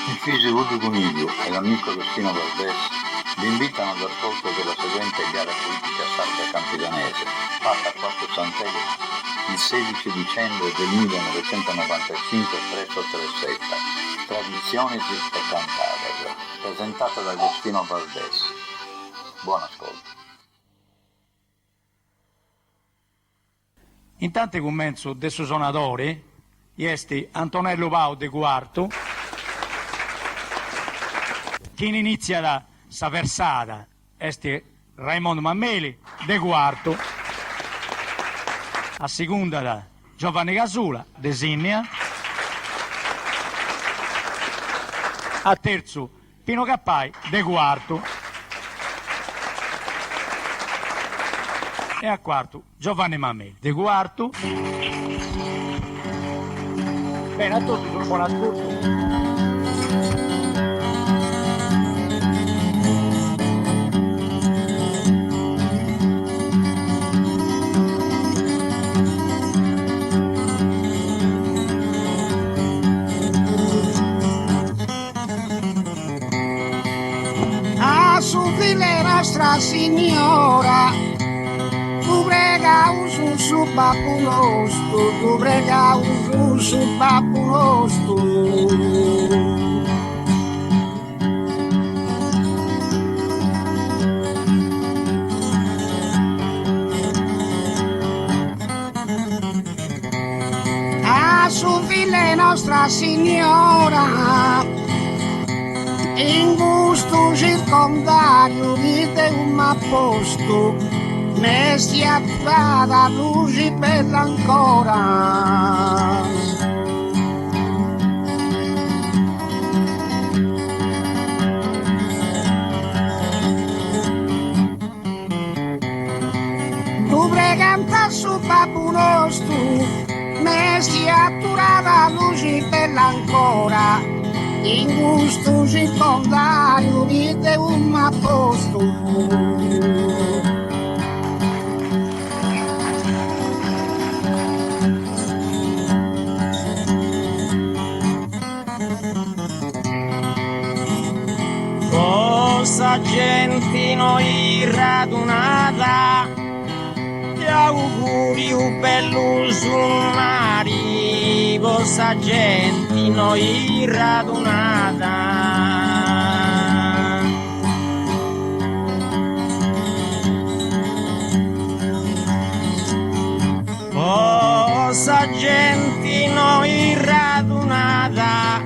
Il fisico di Coniglio e l'amico Agostino Valdés vi invitano all'ascolto della seguente gara politica sarda campidanese, fatta a Quarto Santelli il 16 dicembre del 1995 presso Tresetta, Tradiziones e Cantader, presentata da Agostino Valdés. Buon ascolto. Intanto commenzo de su suonatori, este Antonello Pau de quarto, chi inizia la sa versata, este Raimondo Mammeli de quarto, a seconda da Giovanni Casula de Sinnia, a terzo Pino Cappai de quarto e a quarto Giovanni Mammeli de quarto. Bene, a tutti un buon ascolto. Nostra Signora, tu prega su babbo nostro, tu prega su babbo nostro. A su figlia Nostra Signora, in gusto circondario di te un apposto, ne sia attivata luce bella ancora. Tu preganta su babbo nostro, ne sia attivata luce bella ancora. In gusto circondario vide un apposto. Cosa gente noi radunata, ti auguri un bello sul mare, cosa gente noi radunata. Cosa gente noi radunata,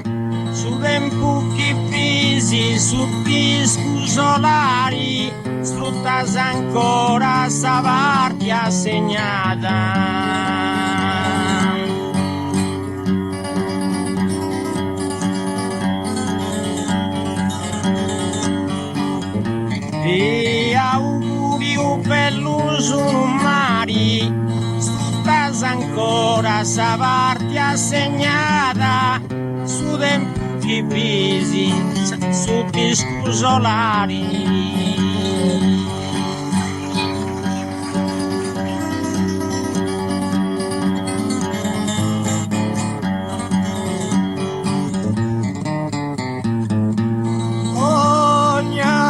su tempucchi pisi, su discu solari, sfruttas ancora sa vardia segnata. Ti auguri un bello sul mare, sfruttas ancora sa vardia segnata, su tempi pisi, su discu solari.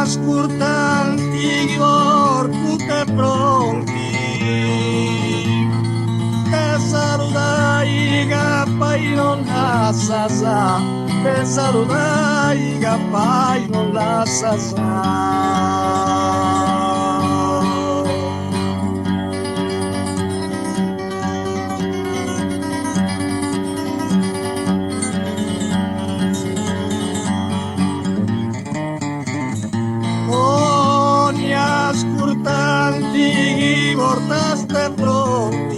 Ascoltanti tutte pronti, che salutai cappai non la sa, che salutai cappai non la sa. Ascoltanti portaste pronti,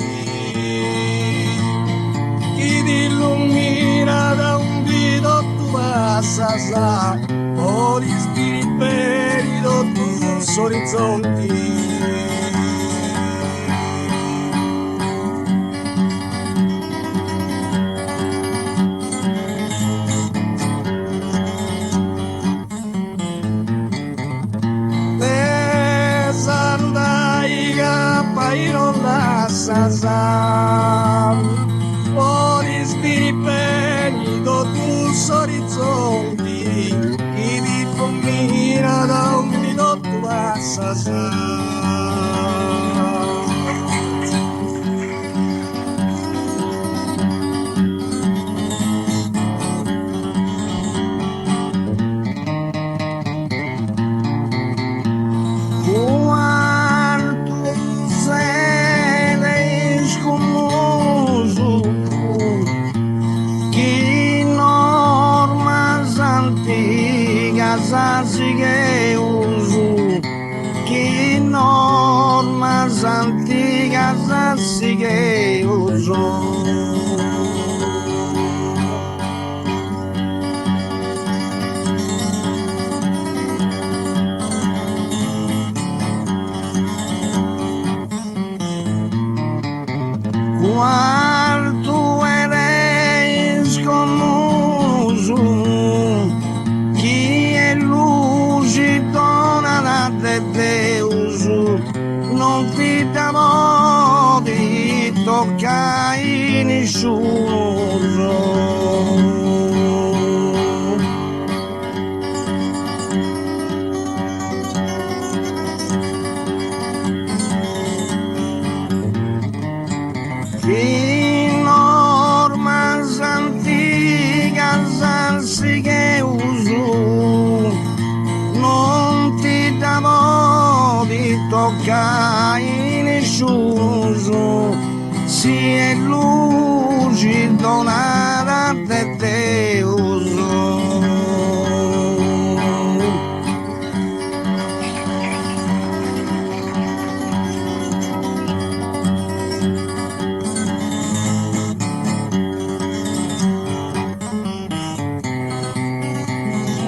chi ti illumina da un dito tu passa sa, o di spiriti tus orizzonti. Non la sa, o di spiriti tu tus orizzonti. sassi che uso, che normas antiche sassi che uso. Quarto ere scomuso, chi è luce dona da Deus, non ti dà di toccare nessuno. Che normas antigas anzi che uso, non ti dà di toccare nessuno, si è luce donata da Deus.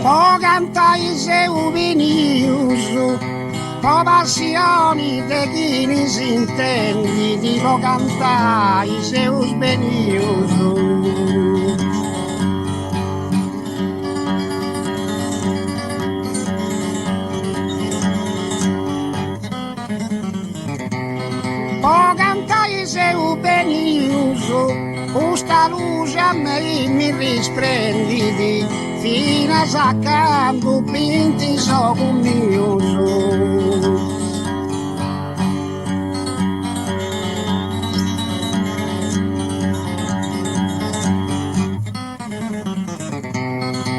Po cantai seu venius, po passioni de chi ne si intendi, di po cantai seus venius. Po cantai seu venius, questa luce a me mi risplendidi, fino a saccando pinti so curioso.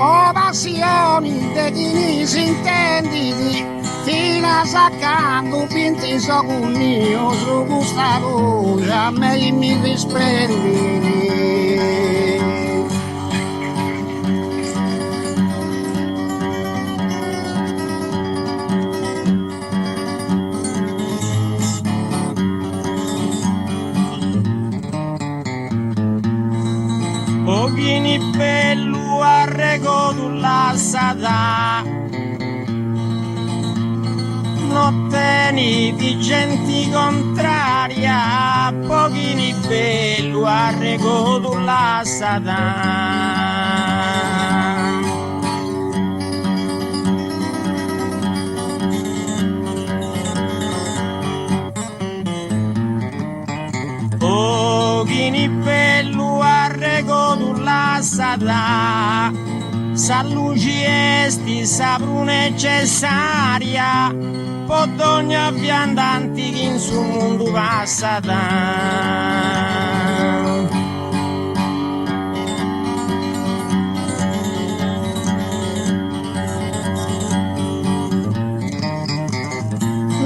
Ho passioni di chi ne si intendidi, fino a saccando pinti so curioso, questa luce a me mi risplendidi. Pochini bello arrego sulla strada, notteni di gente contraria, pochini bello arrego sulla strada. Pochini bello arrego sulla strada, sa luce esti sapru necessaria, per ogni viandante che in suo mondo passata.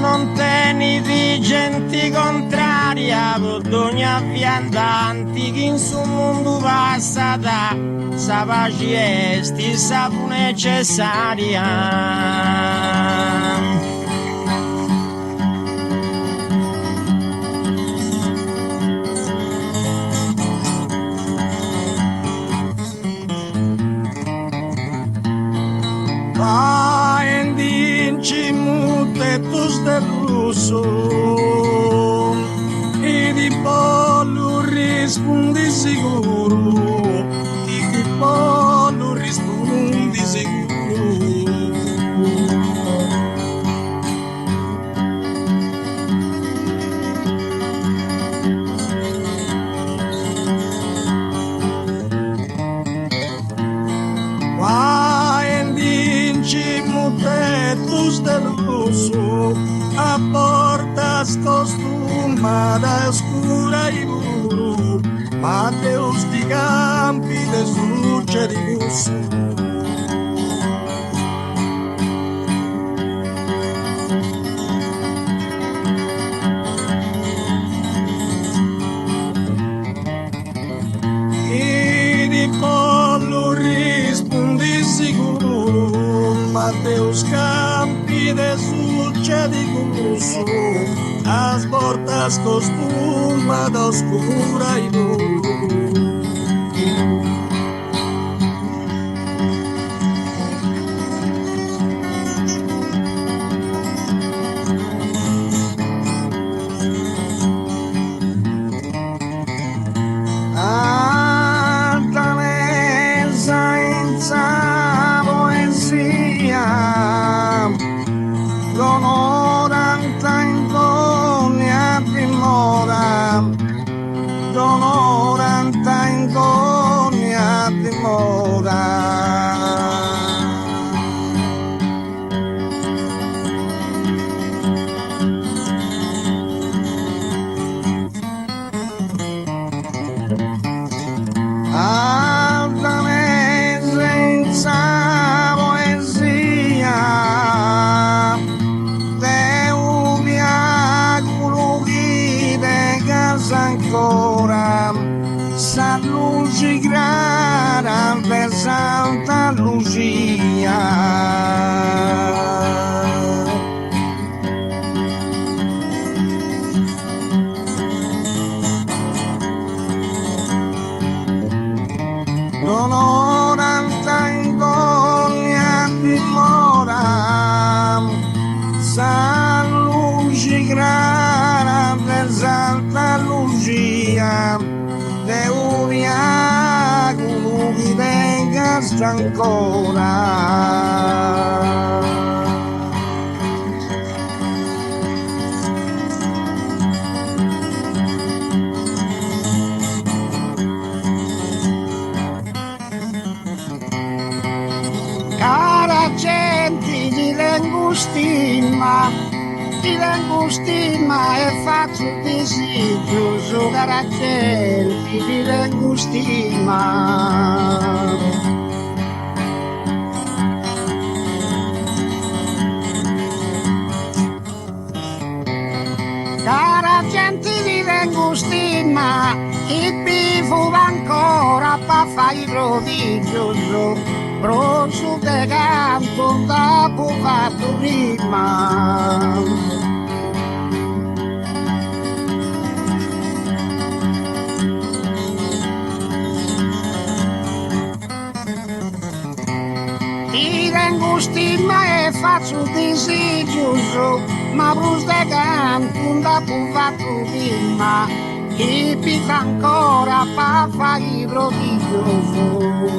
Non teni di gente contraria, per ogni viandante che in suo mondo passata, sa pace esti sapru necessaria. Tettos del russo e di pollo rispondi sicuro, e di pollo rispondi sicuro. Tettos del russo a portas costumada oscura y buru, Mateus di campi de succe di busso. E di pollo rispondi sicuro, Matteo scampi de succedi con su as portas costuma da oscura y luz. Ancora San Lucia grana per Santa Lucia. Non ho tanta ingogna di mora San Lucia grana per Santa Lucia. De uniaco che venga ancora. Cara gente di Langustima, ti vengo stima e faccio desigio, cara gente, ti vengo stima. Cara gente, ti vengo stima, e vivo ancora per fare il prodigioso, rosso de canto dopo fatto prima. Ti vengo stima e faccio desigioso, ma bruste canto dopo fatto prima, e pita ancora per fare il prodigioso.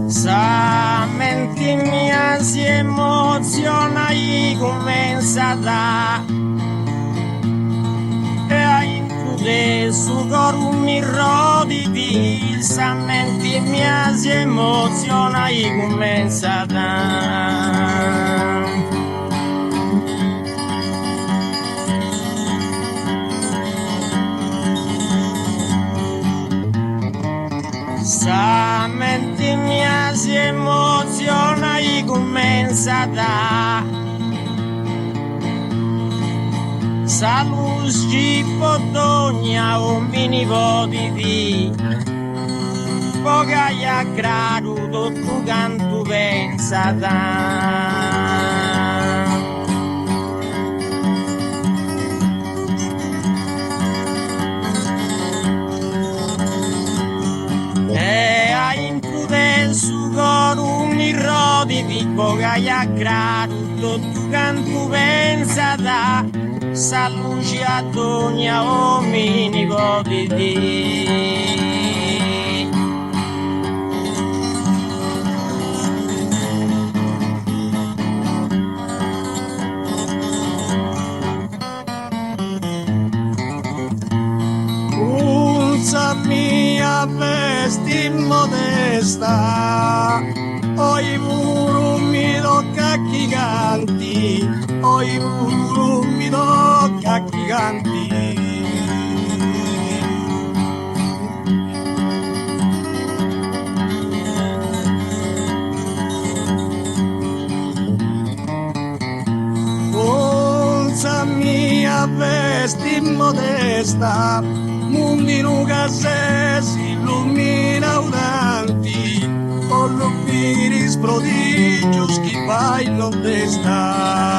Sa mente mia si emoziona e comincia da e a include su coro mi rodi sa mente mia si emoziona e comincia da sa mente mia si emoziona e comincia da sa luz di podogna o mini vodi di poca ya grado tu canto pensa da e a include su coro mi rodi di poca ya grado tu canto pensa da sa luce a dogna o mini vodi di mia vesti modesta, oi mi tocca giganti, oi mi tocca giganti. sti modesta, mondi nuca se si illumina un'anti, con l'oppiris prodigios chi fai non testa.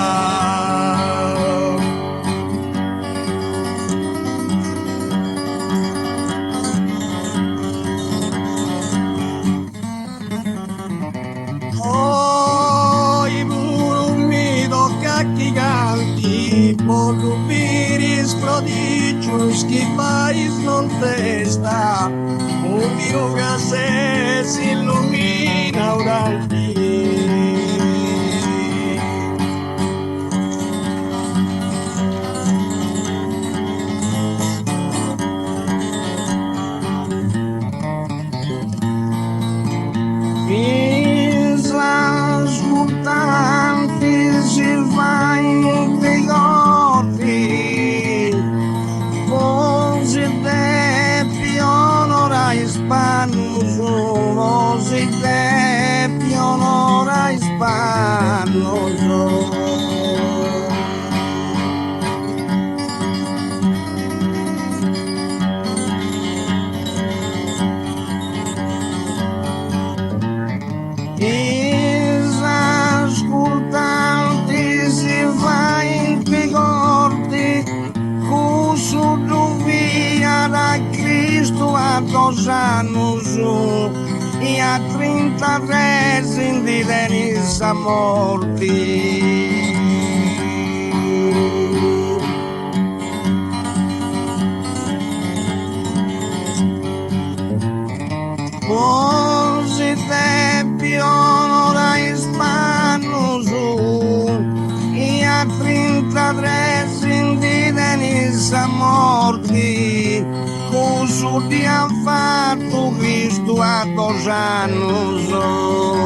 Volubiris prodigius chi fais non testa, un Dio che se si illumina oraldi. Isla smutanti si va in si te onora ispanoso. Ascoltanti si va in pigorti, cusso via da Cristo a 2 anni su. E a 33 di Denisa morti. Così te pionora ispano su, e a 33 di Denisa morti. Cusso di ha fatto Cristo a 2 anni.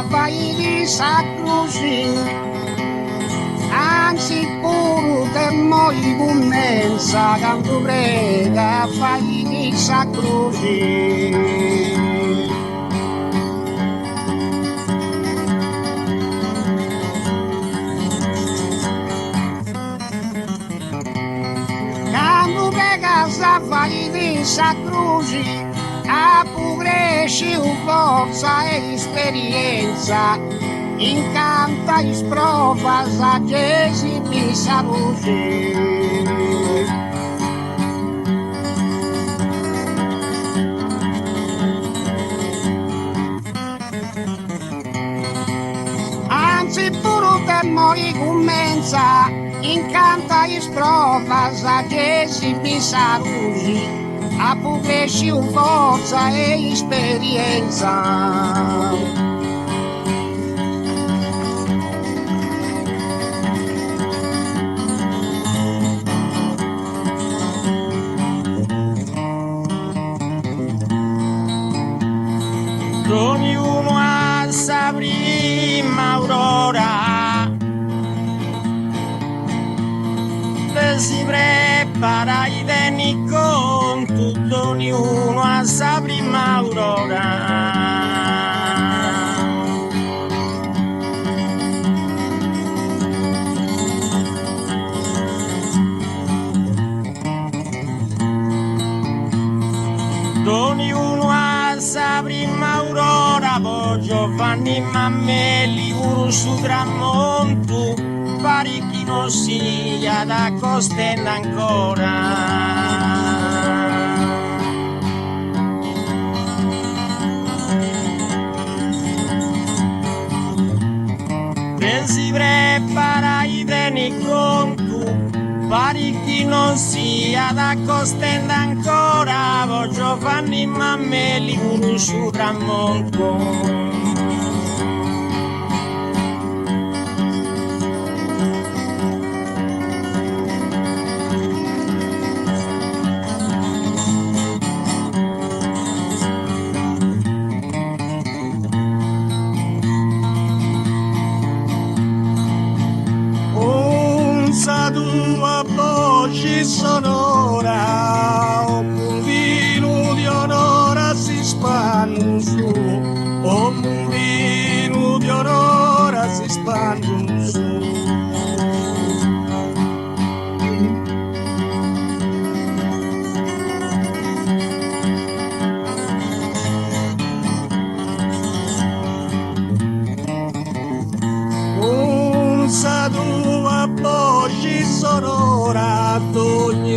Vai di sacrusi, anzi pure te moi commensa, quando prega fai di sacrusi. Quando prega fai di sacrusi, a cresci forza e esperienza, incanta e sprova a Gesù di saluti. Anzi pure per noi commensa, incanta e sprova a Gesù di saluti. A cresci forza e esperienza. Ognuno ha sa prima aurora, si prepara i deni con tutto, ognuno a sa prima aurora. Ognuno a sa prima aurora, poi Giovanni Mammelli, pure su tramonto, pare chi non sia da costenda ancora. Ben si prepara i deni conto, pare chi non sia da costenda ancora, voglio fanni Mammelli pure su tramonto.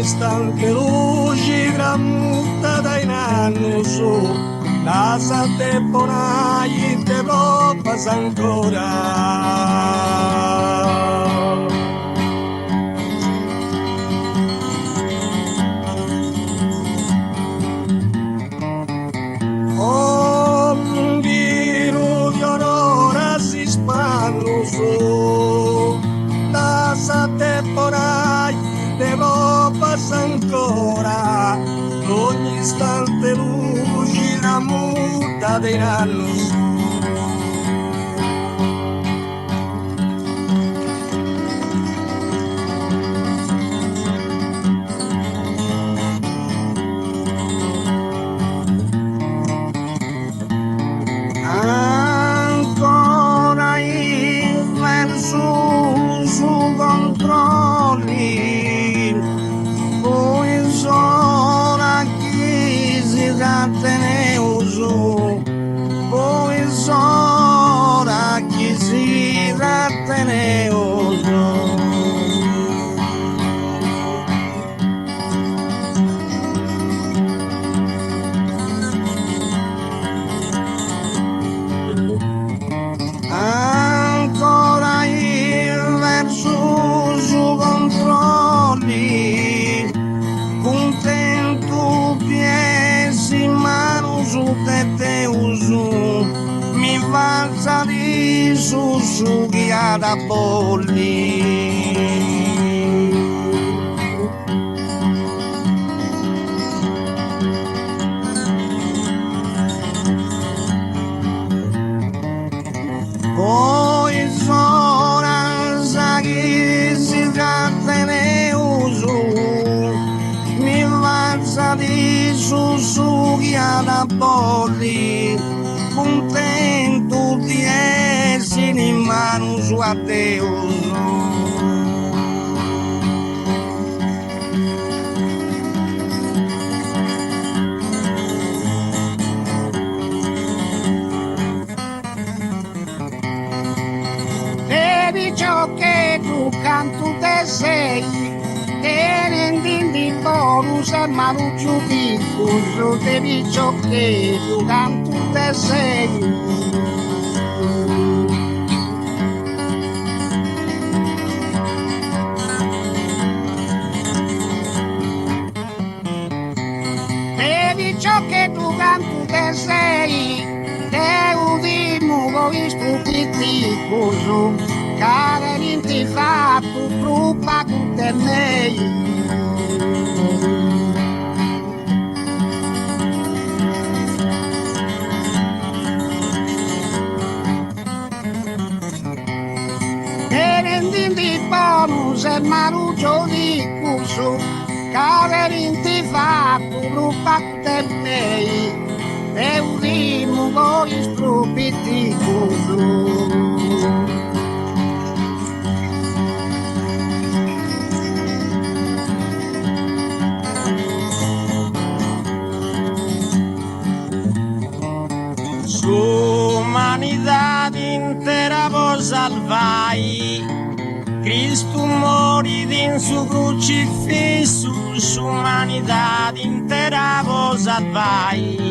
istante luci tramontata in anno su, la sante bonai te proprio ancora. Temporai devo passare ancora, ogni istante luci la muta dei anni. Ancora il verso su controlli, poi sono chi si trattene uso, poi sono chi si trattene uso. Ancora il verso su controlli, contento piesi in mano su te uso, mi falsa di su che da bolli. Poi sono sa che si tratta ne uso, mi falsa di su che da bolli, contento di essere in mano su a te uso. Devi ciò che tu canto te sei, e rendi bonus e maluccio piccolo, devi ciò che tu canto te sei. Devi ciò che tu canto te sei, te udimo voi stupiti coso, care ninti fatto truppa con te mei. Te rendindi bonus e maruccio di curso, care ninti fatto truppa con te mei. Te udimo voi stupiti coso. L'umanità intera vo salvai, Cristo morì in su crocifisso, l'umanità intera vo salvai.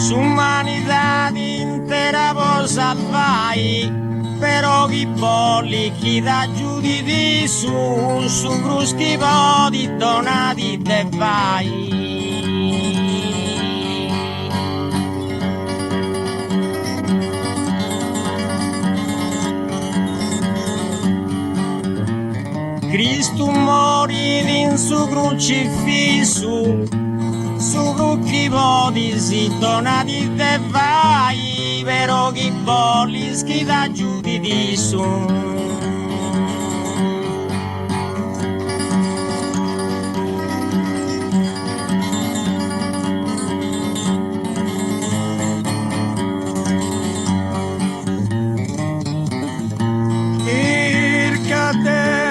L'umanità intera vo salvai, però chi bolli chi da giuditi su cruschi di donati te vai. Cristo morì in su crocifisso, su cruschi si donati te vai, però chi bolli chi da giuditi su.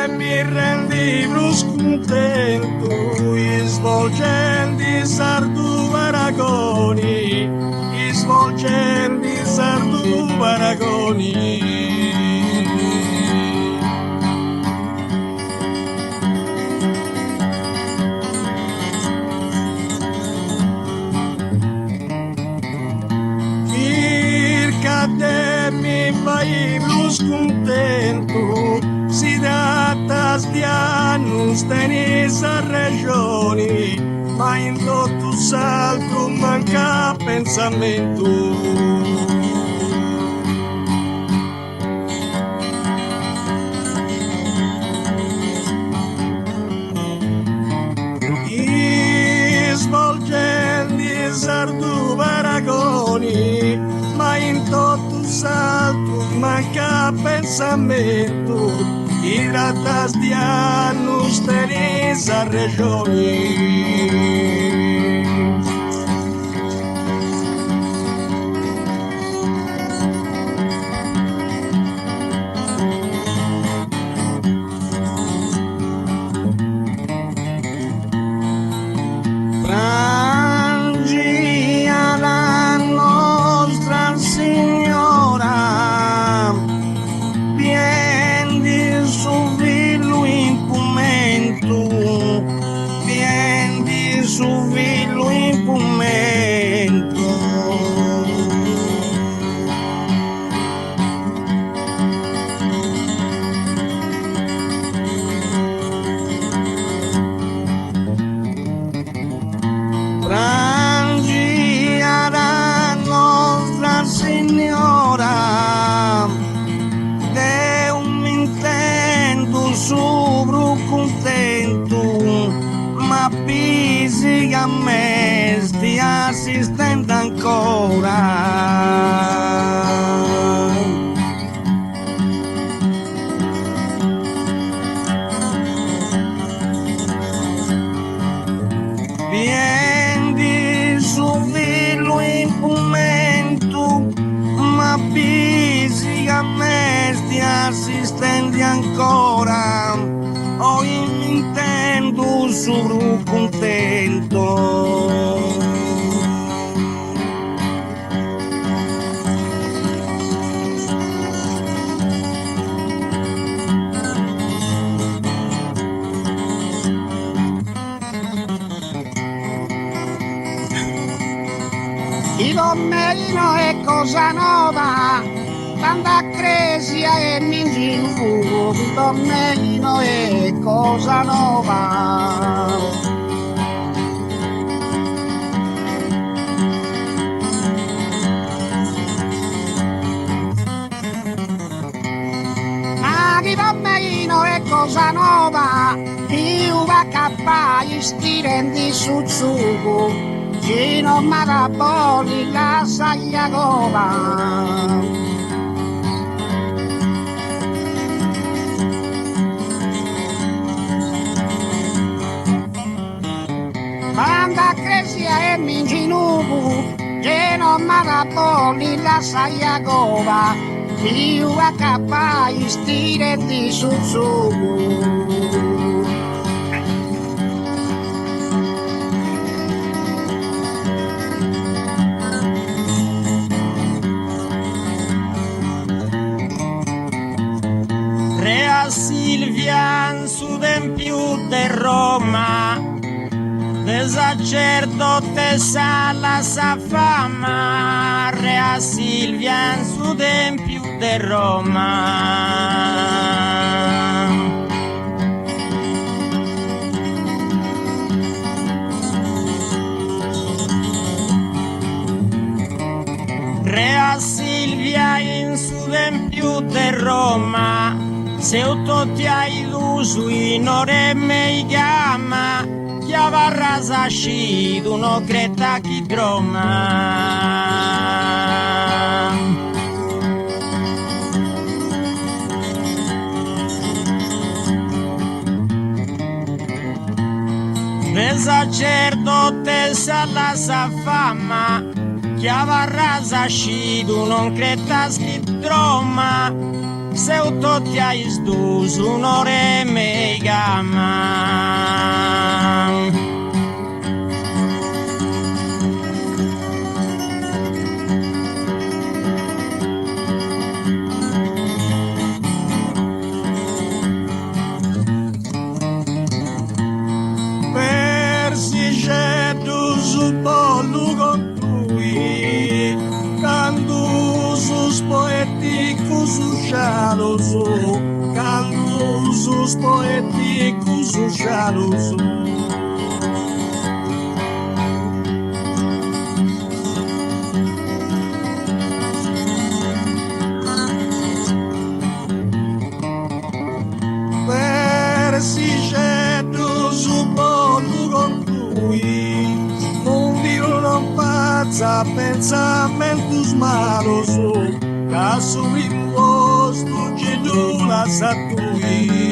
Mi rendi scontento, svolgendo sardu paragoni, svolgendo svolgendi sardu paragoni. Mi vai plus contento, si tratta di annus tenis a regioni, ma in tutto salto manca pensamento. Svolgendi sardu paragoni, ma in tutto salto manca pensamento, i rattas di annus tenis a regioni. A me sti assistendo ancora. Vieni su villo in momento, ma bisi a me sti assistenti ancora. Ho intendo solo contento. Il dommelino è cosa nova, tanta cresia e mingi fuoco, il dommelino è cosa nova. Ma il dommelino è cosa nova, io va capai stirendi su sugo. Gino Maraboli la Sagliagova. Banda Cresia e Minginubu, Gino Maraboli la Sagliagova, io a capai stire di Suzugu. Silvia su Tempio de Roma, de sacerdotessa la sa fama. Rea Silvia su Tempio de Roma. Rea Silvia in su Tempio de Roma, se tutti hai illuso in ore me chiama, chi avrà sascido no creta chi droma. Le sacerdotessa la sa fama, chi avrà sascido non creta chi droma. Se tutti hai sduso un'ore me chiama. poeticos usados. Persigedos o bolo conclui, não viram pazza pensamentos malos, caso imposto de dula satui.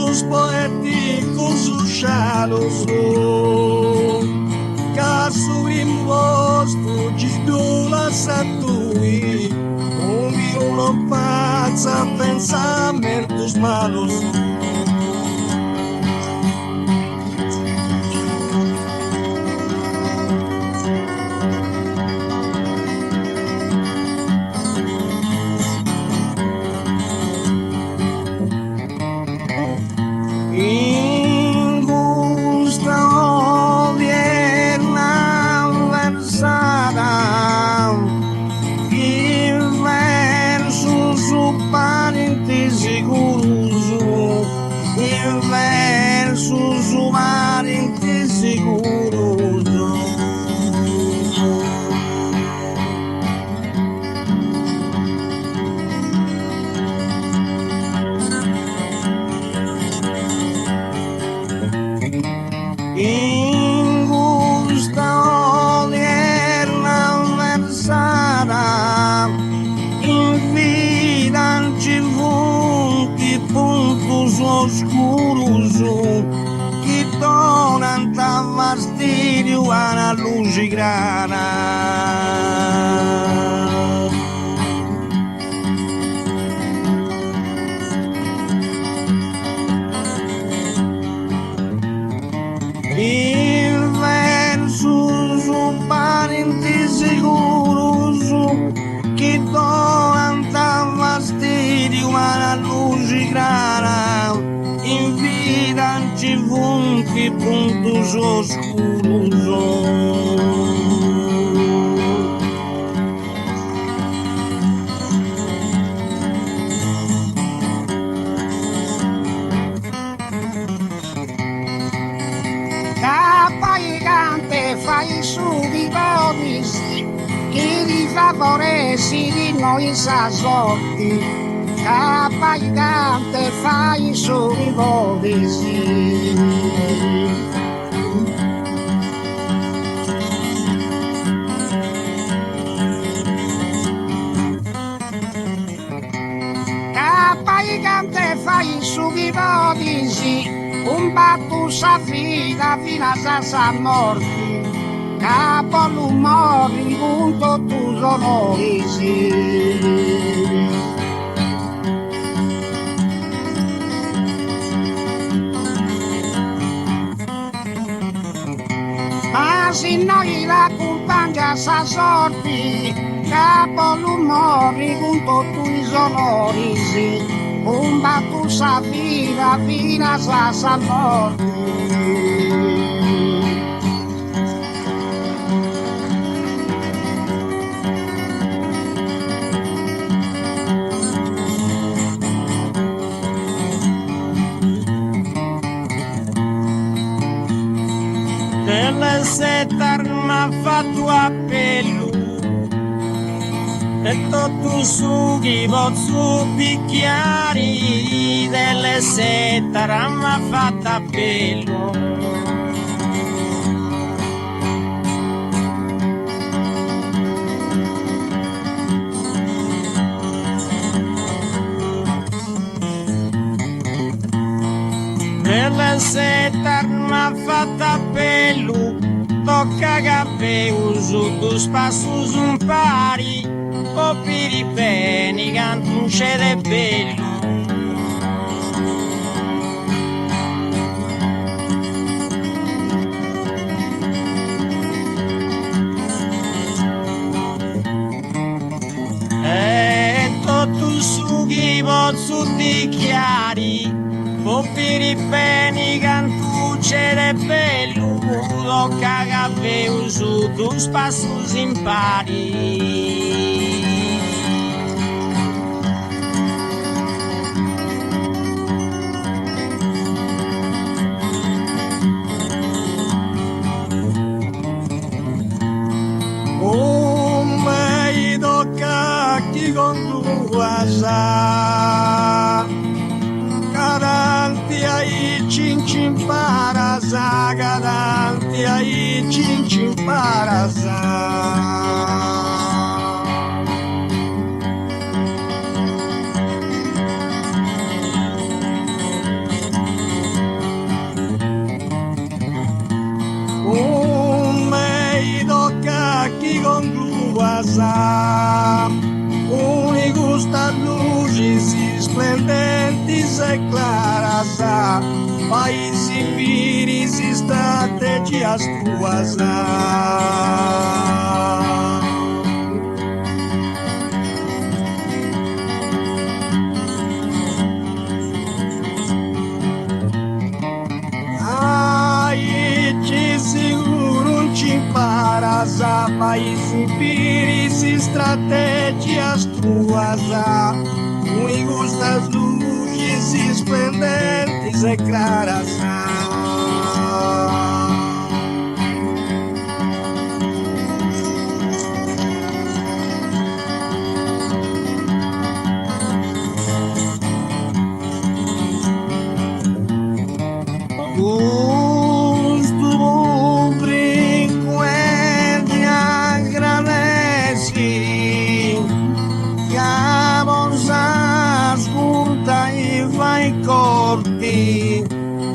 Os poéticos usados, caso imposto de dula satui, onde não passa pensamentos malos. Versos humanamente seguros. Ingusta odierna versada, invidante vulti pontos oscuros que tornam fastidio alla luce grana. In versos parenti seguros que tornam fastidio alla luce grana, invidante vulti pontos oscuros. Capa gigante fai subito che li favoresi di noi sa sorti. Capa gigante fai subito Capa gigante fai subito un batto sa vita fino a sa morte, capo l'umore punto tu sonori ma se noi la compagna sa sorti, capo l'umore punto tu sonori un batto sa vita fino a sa morte. Delle sette m'ha fatto appello e tutto su chi posso picchiare, delle sette m'ha fatto appello. Delle sette m'ha fatto appello, tocca che uso due spassos un pari, o per i beni cantucce de bello. E tutto su chi posso dichiari, o per i beni cantucce succede bello, tocca caffè su due passos impari. Come tocca chi con tua sa, cadanti ai cincin parasa, cadanti ai cincin parasa. Chi conclua sa, unico sta luci si splendenti se clara sa, paesi viri si strategia stua sa. Ci sicuro non ci impara sa, paesi viri si strategia stua sa, unico sta luci si splendenti se clara sa.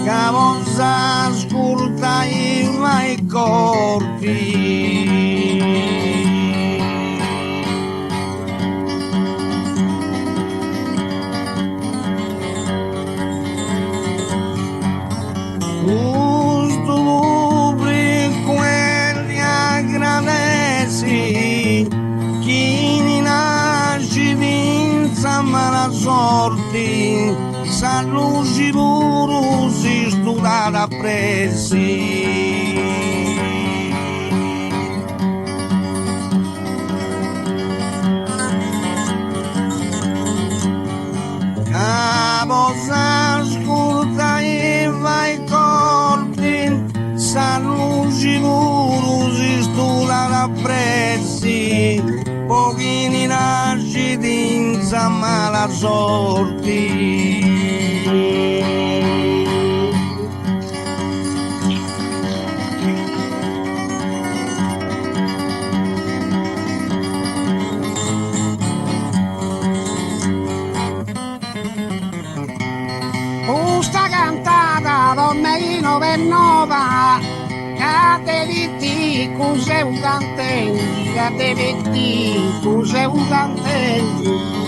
Cavonza ascolta i mai corti. Gusto per quelli aggradesi, chi nasce vinza mala sorti, sa luci puro si studata presi. Capo s'ascolta e vai corti, sa luci puro si studata presi, pochini nasciti in mala sorti. Questa cantata Dommeino per nova, cade di ti, cos'è un cantelli, cade di ti, cos'è un cantelli.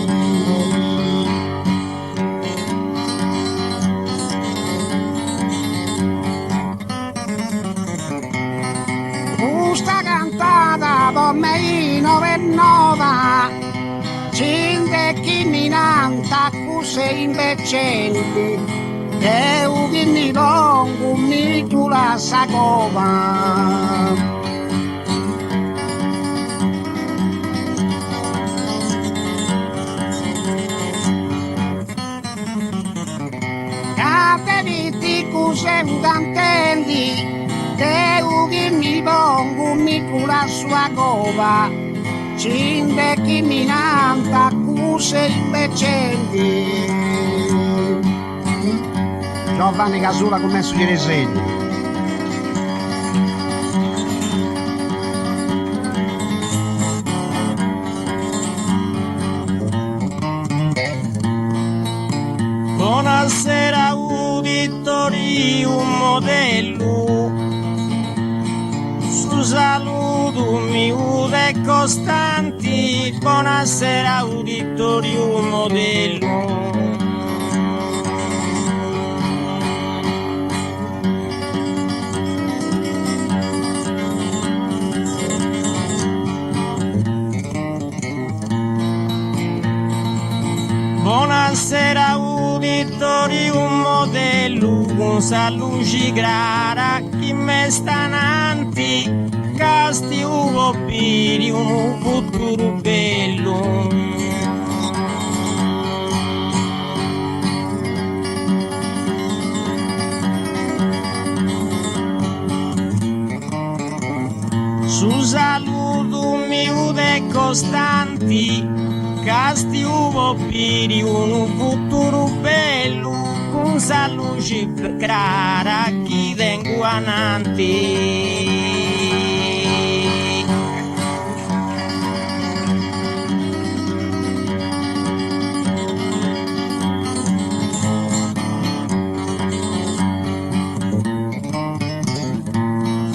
Questa cantata Dommeino per nova, cinte chi mi nanta, cos'è invecenti, e un chi mi pongo mi tu la sacova. Catevi cos'è un cantelli, che un chi mi pongo mi tu la sua cova. Cinde chi mi nanta, cos'è invecenti. Giovanni Casula come sugli resegni. Buonasera uditori, un modello, su saluto mio e costanti. Buonasera uditori, un modello. Buonasera l'uditori un modello con sa luce clara chi me stananti casti uvo piri un futuro bello. Su saluto mio de costanti casti uvo piri un futuro bello con sa luce clara chi vengo avanti.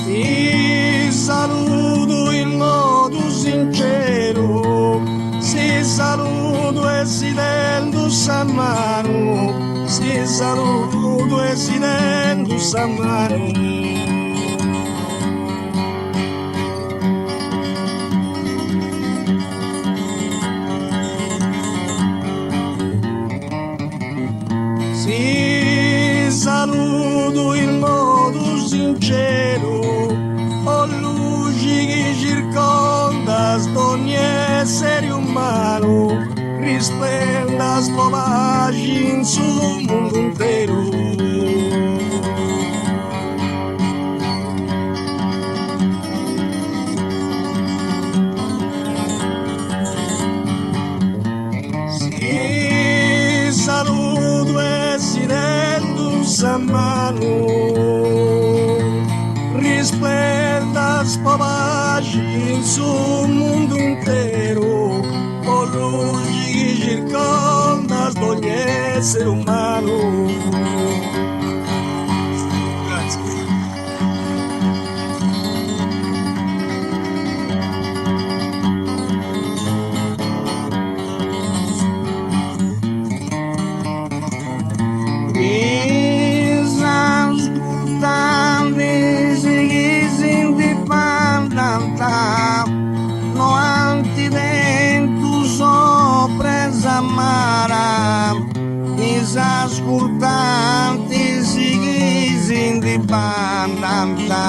Ti saluto in modo sincero, si saluto e si tendo sa mano, si saluto e si tendo sa mano. Si saluto in modo sincero, o luci che circonda ogni essere umano, risplenda sto pace in sul mondo intero. Si saluto e si rendo sa mano, risplenda spapaci in sul mondo intero, o luci che circonda ogni essere umano. Grazie. No antivento sorpresa mara, is ascoltanti si chisi di bandanta.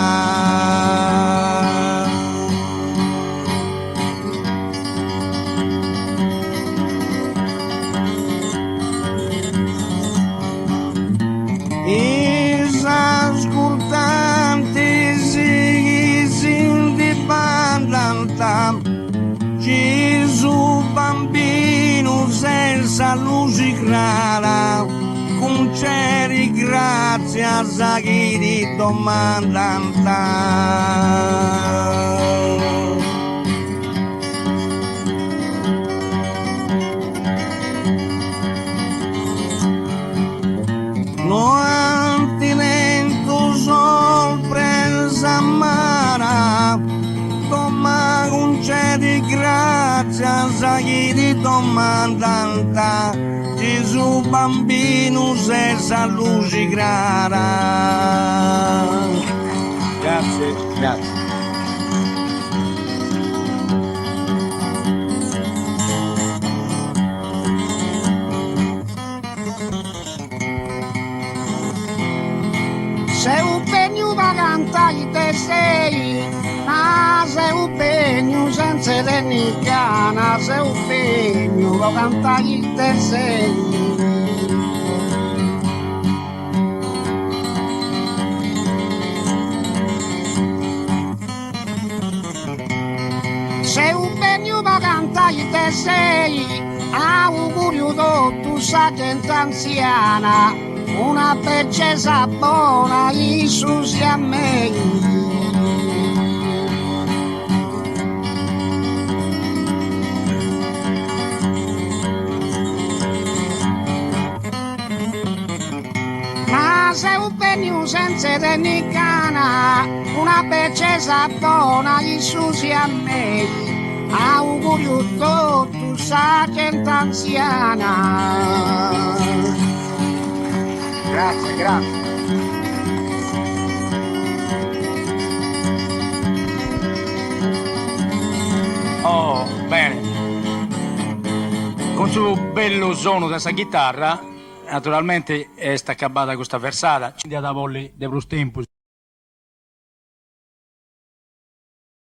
Is ascoltanti si chisi di bandanta. Gesù bambino senza luce clara, concedi grazia a chi ti domanda. No antinento sorpresa amara, toma concedi grazia a chi ti domanda. Gesù bambino senza luce clara. Grazie, grazie. Sei un pegno da cantare te sei, ma sei un pegno senza tennicana, sei un pegno da cantare te sei. Sei un pegno da cantare te sei, augurio tu sa gente anziana, una peccesa buona, Gesù sia a me. Ma sei un pegno senza tennicana, una peccesa buona, Gesù sia a me. Augurio tu sa gente anziana. Grazie, grazie. Oh, bene. Con suo bello suono della sua chitarra, Naturalmente è sta acabata questa versata, ci da polli de plus tempus.